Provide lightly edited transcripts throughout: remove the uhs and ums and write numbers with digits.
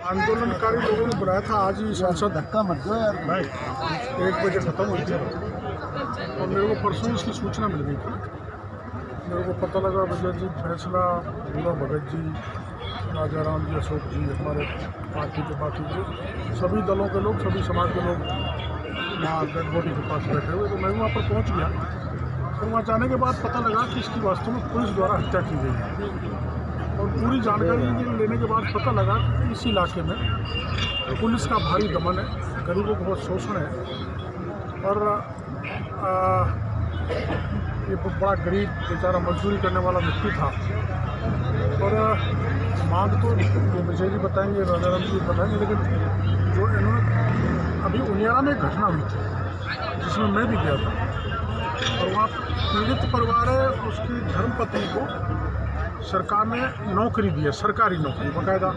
आंदोलनकारी लोगों ने बुलाया था आज ही संसद धक्का मत दो यार भाई 1 बजे ख़त्म हुई थी और मेरे को परसों इसकी सूचना मिल गई थी। मेरे को पता लगा विजय जी फैसला, पूरा भगत जी, राजा राम जी, अशोक जी, हमारे पार्टी के बाकी के सभी दलों के लोग, सभी समाज के लोग वहाँ डेड बॉडी के पास बैठे हुए। तो मैं वहाँ पर पहुँच गया। तो वहाँ जाने के बाद पता लगा कि इसकी वास्तव में पुलिस द्वारा हत्या की गई है और पूरी जानकारी लेने के बाद पता लगा कि इस इलाके में पुलिस का भारी दमन है, गरीबों को बहुत शोषण है और ये बड़ा गरीब बेचारा मजदूरी करने वाला व्यक्ति था। और मांग तो विजय जी बताएंगे, राजाराम जी बताएंगे, लेकिन जो इन्होंने अभी उनियारा में एक घटना हुई थी जिसमें मैं भी गया था और वहाँ पीड़ित परिवार है, उसकी धर्मपत्नी को सरकार ने नौकरी दी है, सरकारी नौकरी, बाकायदा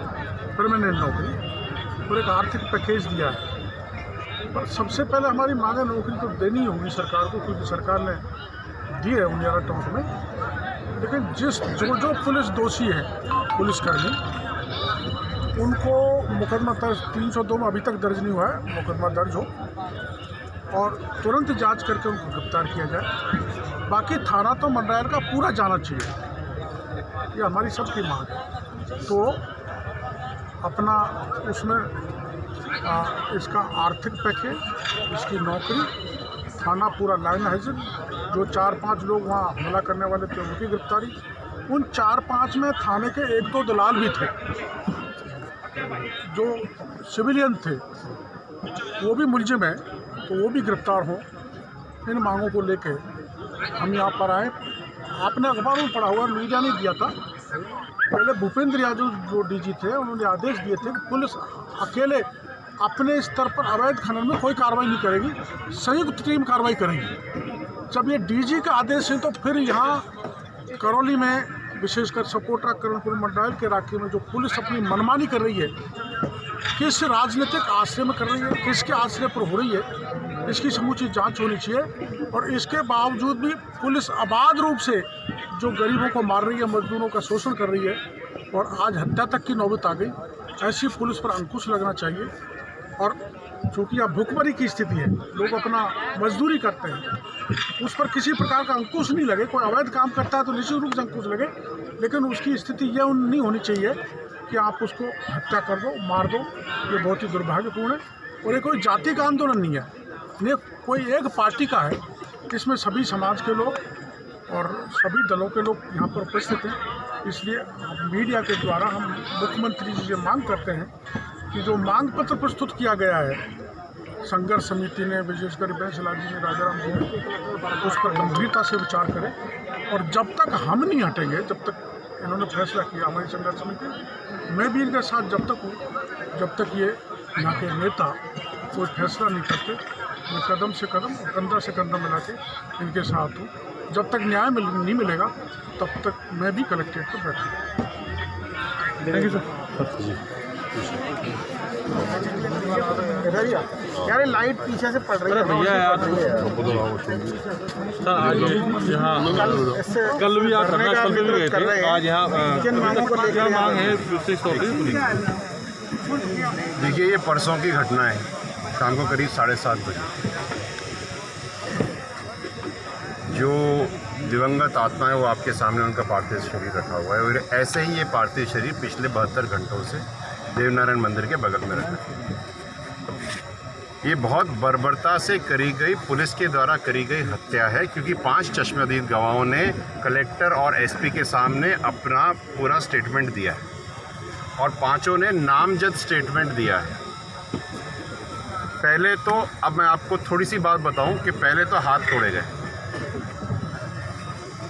परमानेंट नौकरी, और एक आर्थिक पैकेज दिया है। पर सबसे पहले हमारी मांग है नौकरी तो देनी होगी सरकार को, क्योंकि सरकार ने दी है उनियारा टाउन में। लेकिन जो पुलिस दोषी है, पुलिसकर्मी, उनको मुकदमा दर्ज 302 में अभी तक दर्ज नहीं हुआ है, मुकदमा दर्ज हो और तुरंत जांच करके उनको गिरफ्तार किया जाए। बाकी थाना तो मंडरायल का पूरा जाना चाहिए, ये हमारी सबकी मांग है। तो अपना उसमें इसका आर्थिक पैकेज, इसकी नौकरी, थाना पूरा लाइन हाजिर, जो 4-5 लोग वहाँ हमला करने वाले थे उनकी गिरफ्तारी, उन 4-5 में थाने के 1-2 दलाल भी थे जो सिविलियन थे, वो भी मुलजिम है, तो वो भी गिरफ्तार हों। इन मांगों को लेके हम यहाँ पर आए। आपने अखबार में पढ़ा हुआ, मीडिया ने दिया था। पहले भूपेंद्र यादव जो डीजी थे, उन्होंने आदेश दिए थे कि पुलिस अकेले अपने स्तर पर अवैध खनन में कोई कार्रवाई नहीं करेगी, संयुक्त टीम कार्रवाई करेगी। जब ये डीजी का आदेश है तो फिर यहाँ करौली में, विशेषकर सपोटा, करणपुर, मंडरायल के इलाके में जो पुलिस अपनी मनमानी कर रही है, किस राजनीतिक आश्रय में कर रही है, किसके आश्रय पर हो रही है, इसकी समूची जांच होनी चाहिए। और इसके बावजूद भी पुलिस अबाध रूप से जो गरीबों को मार रही है, मजदूरों का शोषण कर रही है और आज हत्या तक की नौबत आ गई। ऐसी पुलिस पर अंकुश लगना चाहिए। और चूँकि अब भुखमरी की स्थिति है, लोग अपना मजदूरी करते हैं, उस पर किसी प्रकार का अंकुश नहीं लगे। कोई अवैध काम करता है तो निश्चित रूप से अंकुश लगे, लेकिन उसकी स्थिति यह नहीं होनी चाहिए कि आप उसको हत्या कर दो, मार दो। ये बहुत ही दुर्भाग्यपूर्ण है। और ये कोई जाति का आंदोलन नहीं है, ये कोई एक पार्टी का है। इसमें सभी समाज के लोग और सभी दलों के लोग यहाँ पर उपस्थित हैं। इसलिए मीडिया के द्वारा हम मुख्यमंत्री जी से मांग करते हैं कि जो मांग पत्र प्रस्तुत किया गया है संघर्ष समिति ने, विशेषकर बैंसलाल जी ने, राजाराम जी ने, उस पर गंभीरता से विचार करें। और जब तक हम नहीं हटेंगे, जब तक इन्होंने फैसला किया हमारी संघर्ष समिति, मैं भी इनके साथ जब तक हूँ, जब तक ये यहाँ के नेता कोई फैसला नहीं करते, मैं कदम से कदम, कंधा से कंधा मिला के इनके साथ हूँ। जब तक न्याय नहीं मिलेगा तब तक मैं भी कलेक्ट्रेट पर बैठूँ। Thank you sir. यार लाइट पीछे से पड़ रही है भैया यार। सर आज यहाँ कल भी आप धरना स्थल पे भी गए थे, आज यहाँ क्या मांग है विशेष तौर पर? देखिए, ये परसों की घटना है, शाम को करीब 7:30 बजे। जो दिवंगत आत्मा है वो आपके सामने उनका पार्थिव शरीर रखा हुआ है और ऐसे ही ये पार्थिव शरीर पिछले 72 घंटों से देवनारायण मंदिर के बगल में रखा है। ये बहुत बर्बरता से करी गई, पुलिस के द्वारा करी गई हत्या है, क्योंकि 5 चश्मदीद गवाहों ने कलेक्टर और एसपी के सामने अपना पूरा स्टेटमेंट दिया है और 5 ने नामजद स्टेटमेंट दिया है। पहले तो, अब मैं आपको थोड़ी सी बात बताऊं कि पहले तो हाथ तोड़े गए,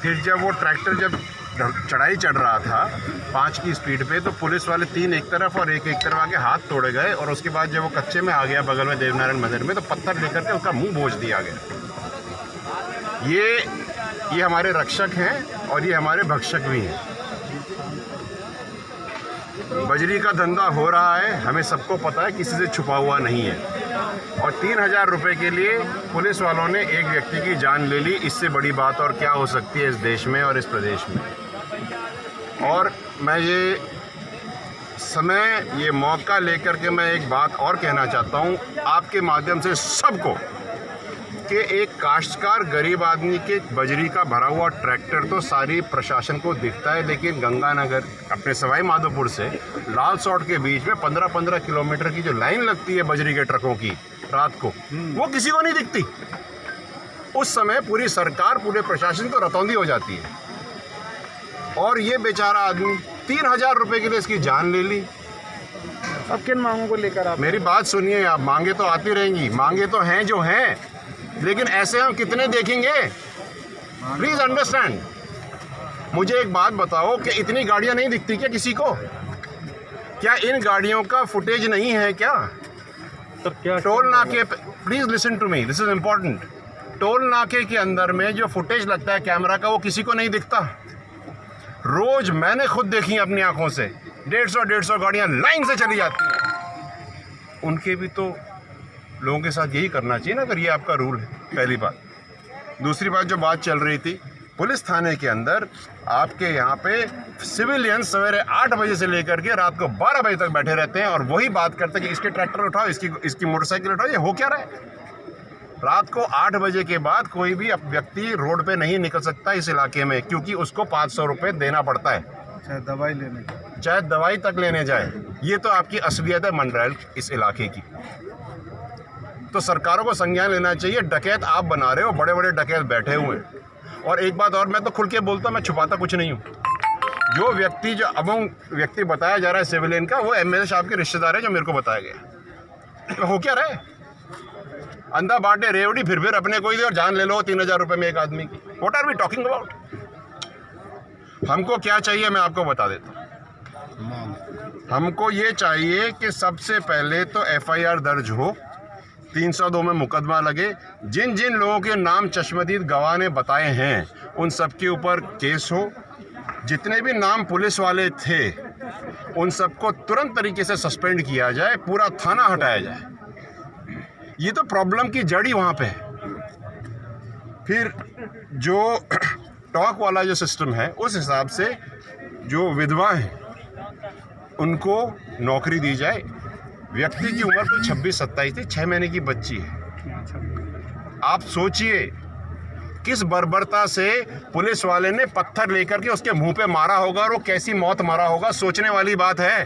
फिर जब वो ट्रैक्टर जब चढ़ाई चढ़ रहा था 5 की स्पीड पे, तो पुलिस वाले 3 एक तरफ और एक तरफ आके हाथ तोड़े गए। और उसके बाद जब वो कच्चे में आ गया बगल में देवनारायण मंदिर में, तो पत्थर लेकर के उसका मुंह भोज दिया गया। ये हमारे रक्षक हैं और ये हमारे भक्षक भी हैं। बजरी का धंधा हो रहा है, हमें सबको पता है, किसी से छुपा हुआ नहीं है। और 3000 रुपये के लिए पुलिस वालों ने एक व्यक्ति की जान ले ली। इससे बड़ी बात और क्या हो सकती है इस देश में और इस प्रदेश में। और मैं ये समय ये मौका लेकर के मैं एक बात और कहना चाहता हूँ आपके माध्यम से सबको कि एक काश्तकार गरीब आदमी के बजरी का भरा हुआ ट्रैक्टर तो सारी प्रशासन को दिखता है, लेकिन गंगानगर अपने सवाई माधोपुर से लाल सौट के बीच में 15-15 किलोमीटर की जो लाइन लगती है बजरी के ट्रकों की रात को, वो किसी को नहीं दिखती। उस समय पूरी सरकार, पूरे प्रशासन को रतौंधी हो जाती है। और ये बेचारा आदमी 3000 रुपये के लिए इसकी जान ले ली। अब किन मांगों को लेकर आप? मेरी बात सुनिए आप, मांगे तो आती रहेंगी, मांगे तो हैं जो हैं, लेकिन ऐसे हम कितने देखेंगे? Please understand. मुझे एक बात बताओ कि इतनी गाड़ियां नहीं दिखती क्या किसी को? क्या इन गाड़ियों का फुटेज नहीं है क्या? सर क्या टोल नाके, please listen to me, this is important. Toll नाके के अंदर में जो फुटेज लगता है कैमरा का, वो किसी को नहीं दिखता। रोज मैंने खुद देखी अपनी आंखों से 150 गाड़ियां लाइन से चली जाती हैं। उनके भी तो लोगों के साथ यही करना चाहिए ना, अगर ये आपका रूल है। पहली बात। दूसरी बात, जो बात चल रही थी पुलिस थाने के अंदर, आपके यहाँ पे सिविलियन सवेरे 8 बजे से लेकर के रात को 12 बजे तक बैठे रहते हैं और वही बात करते हैं कि इसके ट्रैक्टर उठाओ, इसकी मोटरसाइकिल उठाओ। ये हो क्या रहा है? रात को 8 बजे के बाद कोई भी व्यक्ति रोड पे नहीं निकल सकता इस इलाके में, क्योंकि उसको 500 रुपये देना पड़ता है, चाहे दवाई तक लेने जाए। ये तो आपकी असलियत है मंडरायल इस इलाके की। तो सरकारों को संज्ञान लेना चाहिए। डकैत आप बना रहे हो, बड़े बड़े डकैत बैठे हुए हैं। और एक बात और, मैं तो खुल के बोलता हूँ, मैं छुपाता कुछ नहीं हूँ। जो व्यक्ति बताया जा रहा है सिविलियन का, वो एमएलए साहब के रिश्तेदार है जो मेरे को बताया गया। तो हो क्या रहा है? अंधा बांटे रेवड़ी, फिर अपने कोई दे और जान ले लो 3000 रुपये में एक आदमी की। What are we talking about? हमको क्या चाहिए मैं आपको बता देता हूँ। हमको ये चाहिए कि सबसे पहले तो FIR दर्ज हो, 302 में मुकदमा लगे। जिन जिन लोगों के नाम चश्मदीद गवाह ने बताए हैं उन सब के ऊपर केस हो। जितने भी नाम पुलिस वाले थे उन सबको तुरंत तरीके से सस्पेंड किया जाए, पूरा थाना हटाया जाए। ये तो प्रॉब्लम की जड़ ही वहाँ पे है। फिर जो टॉक वाला जो सिस्टम है, उस हिसाब से जो विधवा हैं उनको नौकरी दी जाए। व्यक्ति की उम्र तो 26-27 थी, 6 महीने की बच्ची है। आप सोचिए किस बर्बरता से पुलिस वाले ने पत्थर लेकर के उसके मुंह पे मारा होगा और वो कैसी मौत मारा होगा। सोचने वाली बात है,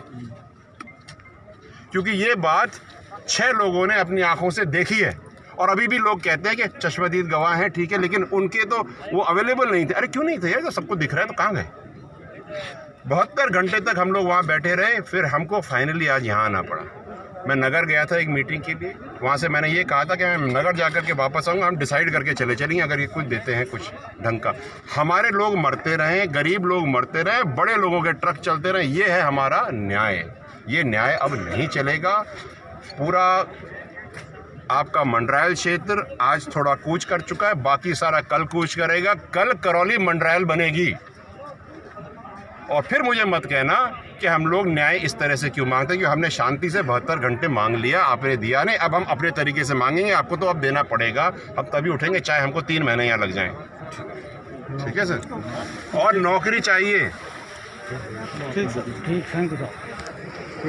क्योंकि ये बात 6 लोगों ने अपनी आंखों से देखी है। और अभी भी लोग कहते हैं कि चश्मदीद गवाह हैं, ठीक है, लेकिन उनके तो वो अवेलेबल नहीं थे। अरे क्यों नहीं थे यार? जब सबको दिख रहा है तो कहाँ गए? 72 घंटे तक हम लोग वहाँ बैठे रहे, फिर हमको फाइनली आज यहाँ आना पड़ा। मैं नगर गया था एक मीटिंग के लिए, वहाँ से मैंने ये कहा था कि मैं नगर जाकर के वापस आऊँगा, हम डिसाइड करके चलेंगे अगर ये कुछ देते हैं कुछ ढंग का। हमारे लोग मरते रहें, गरीब लोग मरते रहें, बड़े लोगों के ट्रक चलते रहें, ये है हमारा न्याय। ये न्याय अब नहीं चलेगा। पूरा आपका मंडरायल क्षेत्र आज थोड़ा कूच कर चुका है, बाकी सारा कल कूच करेगा। कल करौली मंडरायल बनेगी। और फिर मुझे मत कहना कि हम लोग न्याय इस तरह से क्यों मांगते हैं, क्योंकि हमने शांति से 72 घंटे मांग लिया, आपने दिया नहीं, अब हम अपने तरीके से मांगेंगे। आपको तो अब देना पड़ेगा, अब तभी उठेंगे, चाहे हमको 3 महीने यहाँ लग जाएं। ठीक है सर? और नौकरी चाहिए। ठीक, थैंक यू सर।